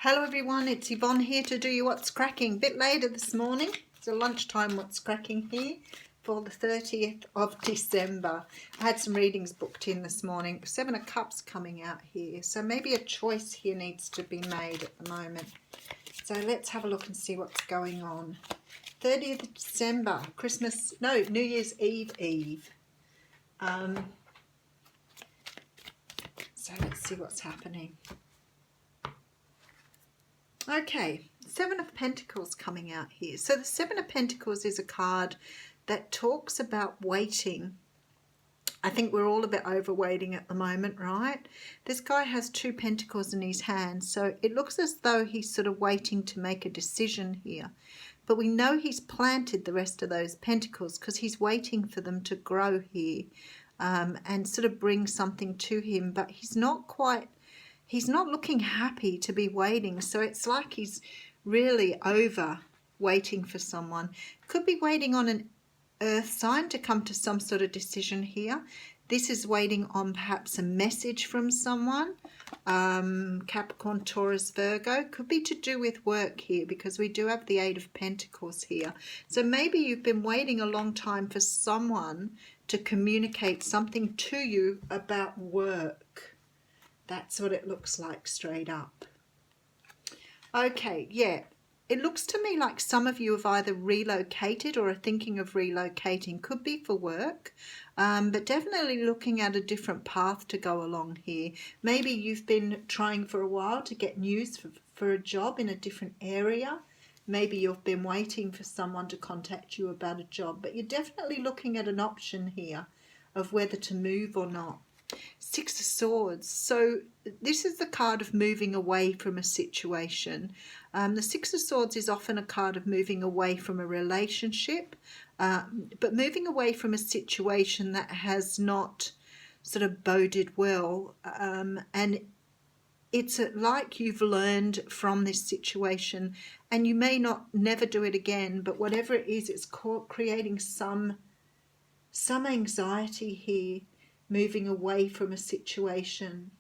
Hello everyone, it's Yvonne here to do you What's Cracking. A bit later this morning. It's a lunchtime What's Cracking here for the 30th of December. I had some readings booked in this morning. 7 of Cups coming out here. So maybe a choice here needs to be made at the moment. So let's have a look and see what's going on. 30th of December, New Year's Eve. So let's see what's happening. Okay, 7 of Pentacles coming out here. So the 7 of Pentacles is a card that talks about waiting. I think we're all a bit overwaiting at the moment, right? This guy has 2 pentacles in his hand, so it looks as though he's sort of waiting to make a decision here. But we know he's planted the rest of those pentacles because he's waiting for them to grow here and sort of bring something to him. But he's not looking happy to be waiting. So it's like he's really over waiting for someone. Could be waiting on an earth sign to come to some sort of decision here. This is waiting on perhaps a message from someone. Capricorn, Taurus, Virgo. Could be to do with work here because we do have the 8 of Pentacles here. So maybe you've been waiting a long time for someone to communicate something to you about work. That's what it looks like straight up. Okay, yeah. It looks to me like some of you have either relocated or are thinking of relocating. Could be for work, but definitely looking at a different path to go along here. Maybe you've been trying for a while to get news for a job in a different area. Maybe you've been waiting for someone to contact you about a job, but you're definitely looking at an option here of whether to move or not. 6 of Swords. So this is the card of moving away from a situation. The 6 of Swords is often a card of moving away from a relationship, but moving away from a situation that has not sort of boded well. And it's like you've learned from this situation and you may never do it again, but whatever it is, it's creating some anxiety here. Moving away from a situation.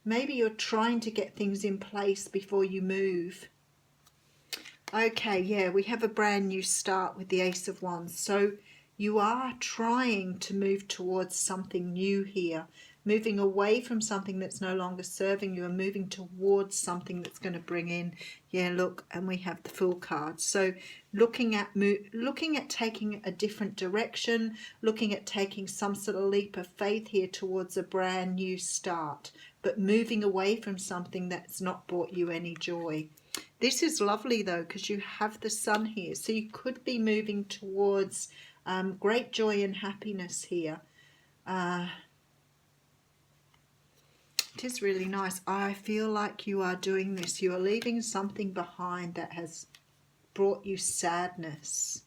Maybe you're trying to get things in place before you move. Okay, yeah, we have a brand new start with the Ace of Wands. So you are trying to move towards something new here. Moving away from something that's no longer serving you and moving towards something that's going to bring in, yeah, look, and we have the Fool card. So looking at taking a different direction, looking at taking some sort of leap of faith here towards a brand new start, but moving away from something that's not brought you any joy. This is lovely though, because you have the Sun here. So you could be moving towards great joy and happiness here. It is really nice. I feel like you are doing this. You are leaving something behind that has brought you sadness.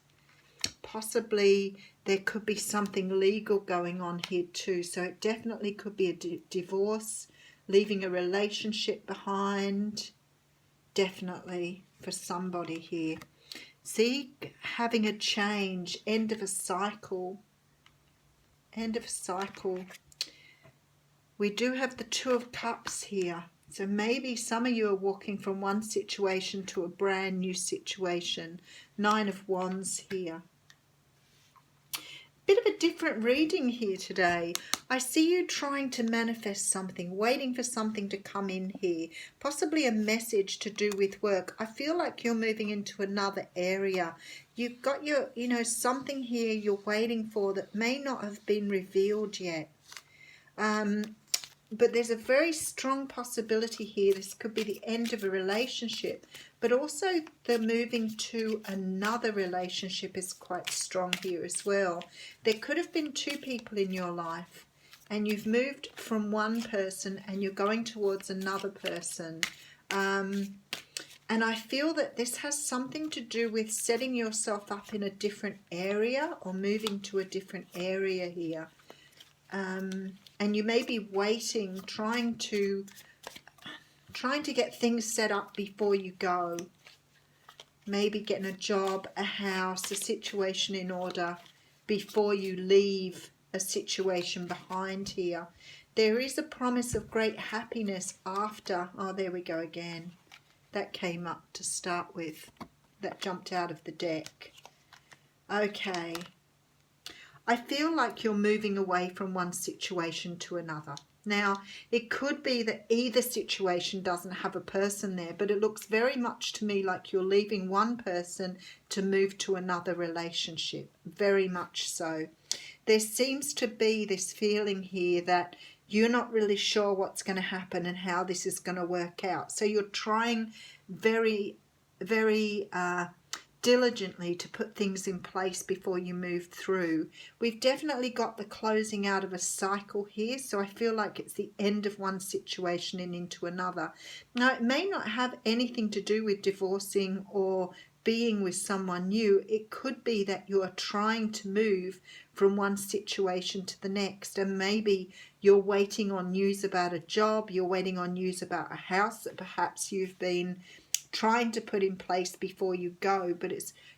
Possibly there could be something legal going on here too. So it definitely could be a divorce, leaving a relationship behind. Definitely for somebody here. See, having a change, end of a cycle. End of a cycle. We do have the 2 of Cups here. So maybe some of you are walking from one situation to a brand new situation. 9 of Wands here. Bit of a different reading here today. I see you trying to manifest something, waiting for something to come in here. Possibly a message to do with work. I feel like you're moving into another area. You've got your, something here you're waiting for that may not have been revealed yet. But there's a very strong possibility here. This could be the end of a relationship, but also the moving to another relationship is quite strong here as well. There could have been 2 people in your life and you've moved from one person and you're going towards another person. And I feel that this has something to do with setting yourself up in a different area or moving to a different area here. And you may be waiting, trying to get things set up before you go. Maybe getting a job, a house, a situation in order before you leave a situation behind here. There is a promise of great happiness after. Oh, there we go again. That came up to start with. That jumped out of the deck. Okay. I feel like you're moving away from one situation to another. Now, it could be that either situation doesn't have a person there, but it looks very much to me like you're leaving one person to move to another relationship. Very much so. There seems to be this feeling here that you're not really sure what's going to happen and how this is going to work out. So you're trying very, very diligently to put things in place before you move through. We've definitely got the closing out of a cycle here, so I feel like it's the end of one situation and into another. Now, it may not have anything to do with divorcing or being with someone new. It could be that you are trying to move from one situation to the next, and maybe you're waiting on news about a job, you're waiting on news about a house that perhaps you've been trying to put in place before you go, but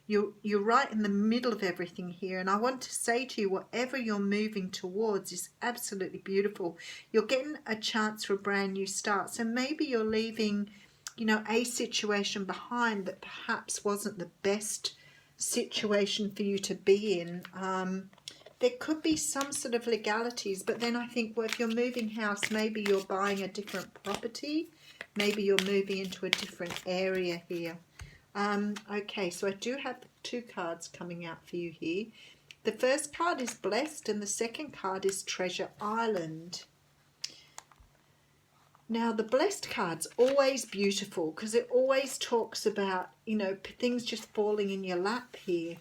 you're right in the middle of everything here. And I want to say to you, whatever you're moving towards is absolutely beautiful. You're getting a chance for a brand new start. So maybe you're leaving, you know, a situation behind that perhaps wasn't the best situation for you to be in. There could be some sort of legalities, but then I think, well, if you're moving house, maybe you're buying a different property. Maybe you're moving into a different area here. Okay, so I do have 2 cards coming out for you here. The first card is Blessed and the second card is Treasure Island. Now, the Blessed card's always beautiful because it always talks about, you know, things just falling in your lap here.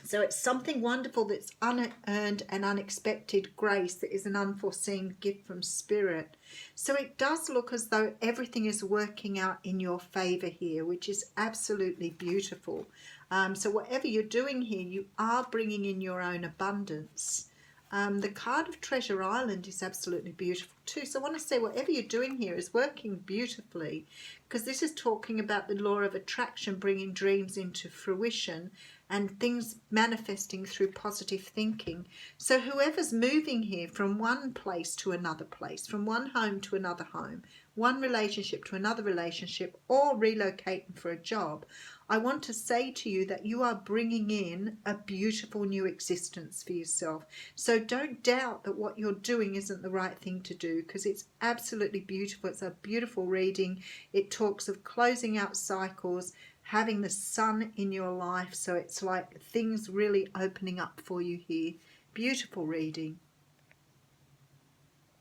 So it's something wonderful that's unearned and unexpected grace that is an unforeseen gift from Spirit. So it does look as though everything is working out in your favour here, which is absolutely beautiful. So whatever you're doing here, you are bringing in your own abundance. The card of Treasure Island is absolutely beautiful too. So I want to say whatever you're doing here is working beautifully, because this is talking about the law of attraction, bringing dreams into fruition and things manifesting through positive thinking. So whoever's moving here from one place to another place, from one home to another home, one relationship to another relationship, or relocating for a job, I want to say to you that you are bringing in a beautiful new existence for yourself. So don't doubt that what you're doing isn't the right thing to do, because it's absolutely beautiful. It's a beautiful reading. It talks of closing out cycles, having the sun in your life. So it's like things really opening up for you here. Beautiful reading.